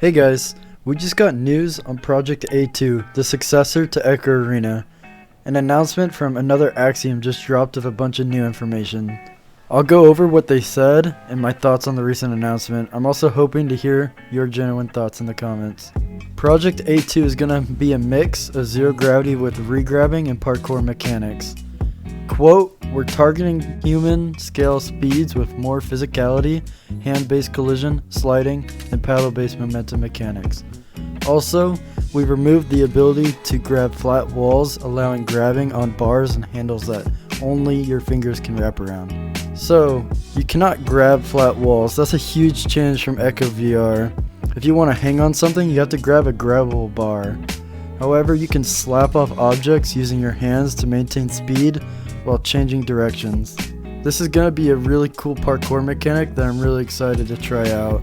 Hey guys, we just got news on Project A2, the successor to Echo Arena. An announcement from Another Axiom just dropped with a bunch of new information. I'll go over what they said and my thoughts on the recent announcement. I'm also hoping to hear your genuine thoughts in the comments. Project A2 is going to be a mix of zero gravity with regrabbing and parkour mechanics. Quote, we're targeting human scale speeds with more physicality, hand-based collision, sliding, and paddle-based momentum mechanics. Also, we removed the ability to grab flat walls, allowing grabbing on bars and handles that only your fingers can wrap around. So, you cannot grab flat walls. That's a huge change from Echo VR. If you want to hang on something, you have to grab a grabbable bar. However, you can slap off objects using your hands to maintain speed while changing directions. This is going to be a really cool parkour mechanic that I'm really excited to try out.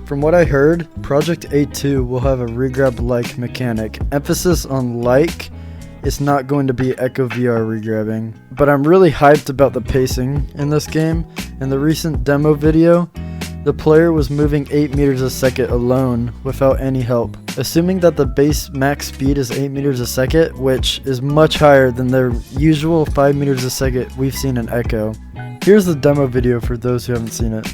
From what I heard, Project A2 will have a regrab-like mechanic. Emphasis on like. It's not going to be Echo VR regrabbing. But I'm really hyped about the pacing in this game. In the recent demo video, the player was moving 8 meters a second alone without any help. Assuming that the base max speed is 8 meters a second, which is much higher than the usual 5 meters a second we've seen in Echo. Here's the demo video for those who haven't seen it.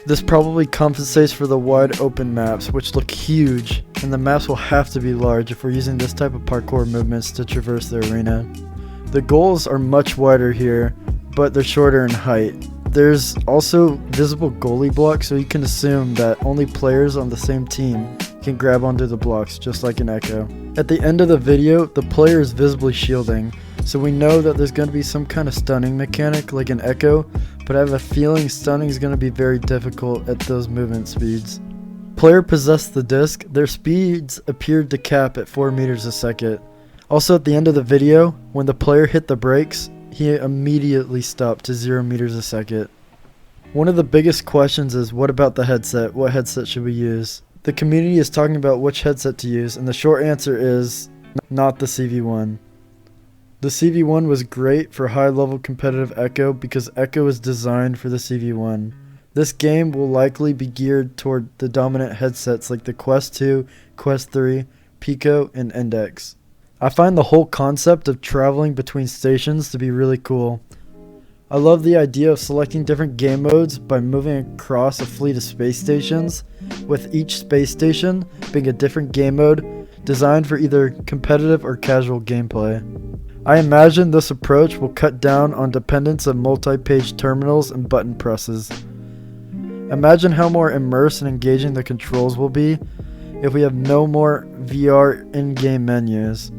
This probably compensates for the wide open maps, which look huge, and the maps will have to be large if we're using this type of parkour movements to traverse the arena. The goals are much wider here, but they're shorter in height. There's also visible goalie blocks, so you can assume that only players on the same team can grab onto the blocks, just like in Echo. At the end of the video, the player is visibly shielding, so we know that there's going to be some kind of stunning mechanic like in Echo, but I have a feeling stunning is going to be very difficult at those movement speeds. Player possessed the disc. Their speeds appeared to cap at 4 meters a second. Also at the end of the video, when the player hit the brakes, he immediately stopped to 0 meters a second. One of the biggest questions is, what about the headset? What headset should we use? The community is talking about which headset to use, and the short answer is not the CV1. The CV1 was great for high-level competitive Echo because Echo is designed for the CV1. This game will likely be geared toward the dominant headsets like the Quest 2, Quest 3, Pico, and Index. I find the whole concept of traveling between stations to be really cool. I love the idea of selecting different game modes by moving across a fleet of space stations, with each space station being a different game mode designed for either competitive or casual gameplay. I imagine this approach will cut down on dependence of multi-page terminals and button presses. Imagine how more immersed and engaging the controls will be if we have no more VR in-game menus.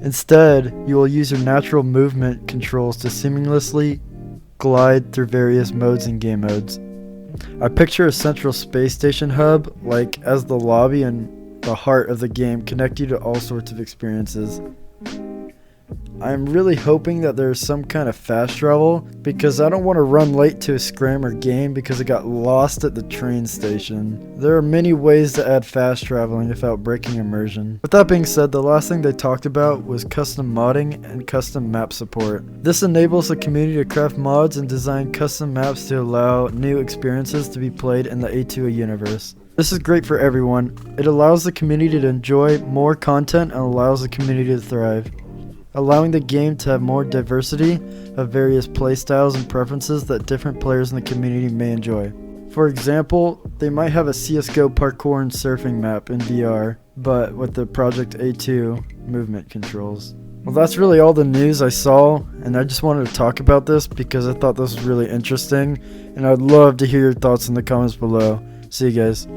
Instead, you will use your natural movement controls to seamlessly glide through various modes and game modes. I picture a central space station hub, like as the lobby and the heart of the game, connect you to all sorts of experiences. I'm really hoping that there's some kind of fast travel because I don't want to run late to a scrim or game because I got lost at the train station. There are many ways to add fast traveling without breaking immersion. With that being said, the last thing they talked about was custom modding and custom map support. This enables the community to craft mods and design custom maps to allow new experiences to be played in the A2A universe. This is great for everyone. It allows the community to enjoy more content and allows the community to thrive, allowing the game to have more diversity of various playstyles and preferences that different players in the community may enjoy. For example, they might have a CSGO parkour and surfing map in VR, but with the Project A2 movement controls. Well, that's really all the news I saw, and I just wanted to talk about this because I thought this was really interesting, and I'd love to hear your thoughts in the comments below. See you guys.